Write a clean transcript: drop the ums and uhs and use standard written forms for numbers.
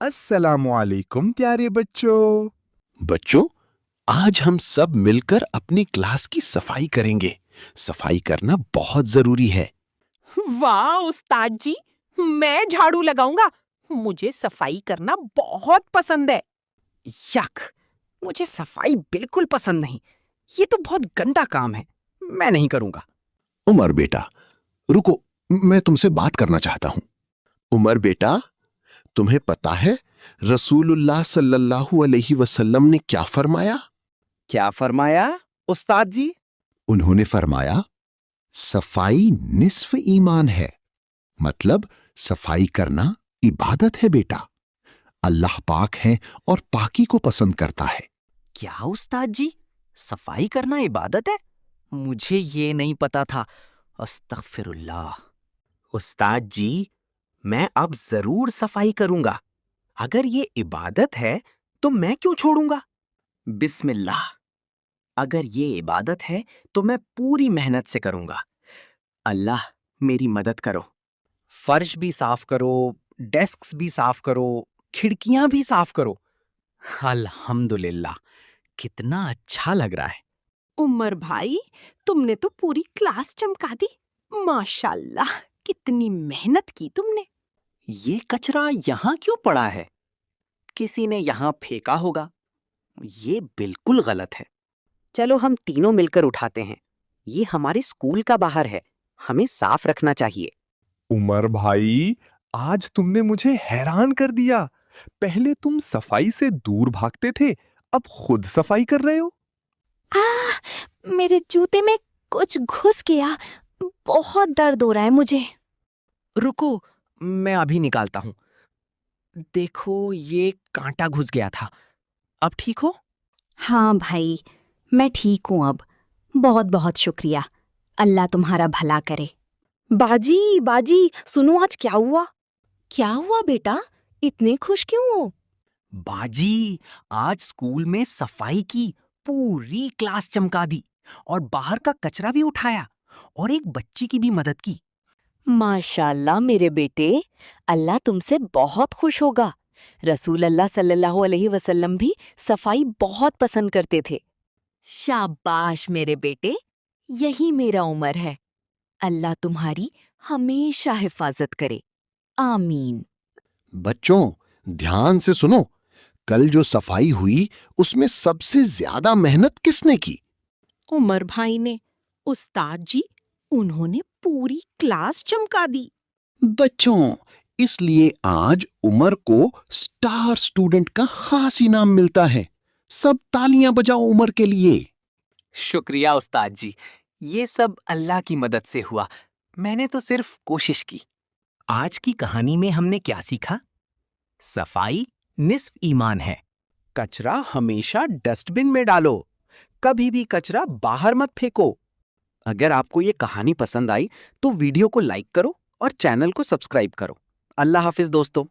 अस्सलाम वालेकुम प्यारे बच्चों। बच्चों, आज हम सब मिलकर अपनी क्लास की सफाई करेंगे। सफाई करना बहुत जरूरी है। वाह उस्ताद जी, मैं झाड़ू लगाऊंगा। मुझे सफाई करना बहुत पसंद है। यक, मुझे सफाई बिल्कुल पसंद नहीं। ये तो बहुत गंदा काम है, मैं नहीं करूंगा। उमर बेटा, रुको, मैं तुमसे बात करना चाहता हूं। उमर बेटा, तुम्हें पता है रसूलुल्लाह सल्लल्लाहु अलैहि वसल्लम ने क्या फरमाया? क्या फरमाया उस्ताद जी? उन्होंने फरमाया, सफाई निस्फ ईमान है। मतलब सफाई करना इबादत है बेटा। अल्लाह पाक है और पाकी को पसंद करता है। क्या उस्ताद जी, सफाई करना इबादत है? मुझे ये नहीं पता था। अस्तगफिरुल्लाह। उस्ताद जी, मैं अब जरूर सफाई करूंगा। अगर ये इबादत है तो मैं क्यों छोड़ूंगा? बिस्मिल्लाह। अगर ये इबादत है तो मैं पूरी मेहनत से करूंगा। अल्लाह मेरी मदद करो। फर्श भी साफ करो, डेस्क्स भी साफ करो, खिड़कियां भी साफ करो। अल्हम्दुलिल्लाह, कितना अच्छा लग रहा है। उमर भाई, तुमने तो पूरी क्लास चमका दी। माशाल्लाह, कितनी मेहनत की तुमने। ये कचरा यहाँ क्यों पड़ा है? किसी ने यहाँ फेंका होगा। ये बिल्कुल गलत है। चलो हम तीनों मिलकर उठाते हैं। ये हमारे स्कूल का बाहर है, हमें साफ रखना चाहिए। उमर भाई, आज तुमने मुझे हैरान कर दिया। पहले तुम सफाई से दूर भागते थे, अब खुद सफाई कर रहे हो। मेरे जूते में कुछ घुस गया। बहुत दर्द हो रहा है मुझे। रुको, मैं अभी निकालता हूँ। देखो, ये कांटा घुस गया था। अब ठीक हो? हाँ भाई, मैं ठीक हूँ अब। बहुत बहुत शुक्रिया। अल्लाह तुम्हारा भला करे। बाजी बाजी, सुनो आज क्या हुआ। क्या हुआ बेटा, इतने खुश क्यों हो? बाजी, आज स्कूल में सफाई की, पूरी क्लास चमका दी और बाहर का कचरा भी उठाया और एक बच्ची की भी मदद की। माशाल्लाह मेरे बेटे, अल्लाह तुमसे बहुत खुश होगा। रसूल अल्लाह सल्लल्लाहु अलैहि वसल्लम भी सफाई बहुत पसंद करते थे। शाबाश मेरे बेटे, यही मेरा उमर है। अल्लाह तुम्हारी हमेशा हिफाजत करे, आमीन। बच्चों, ध्यान से सुनो। कल जो सफाई हुई उसमें सबसे ज्यादा मेहनत किसने की? उमर भाई ने। उस्ताद जी, उन्होंने पूरी क्लास चमका दी। बच्चों, इसलिए आज उमर को स्टार स्टूडेंट का खास इनाम मिलता है। सब तालियां बजाओ उमर के लिए। शुक्रिया उस्ताद जी, ये सब अल्लाह की मदद से हुआ। मैंने तो सिर्फ कोशिश की। आज की कहानी में हमने क्या सीखा? सफाई निस्फ ईमान है। कचरा हमेशा डस्टबिन में डालो। कभी भी कचरा बाहर मत फेंको। अगर आपको ये कहानी पसंद आई तो वीडियो को लाइक करो और चैनल को सब्सक्राइब करो। अल्लाह हाफिज दोस्तों।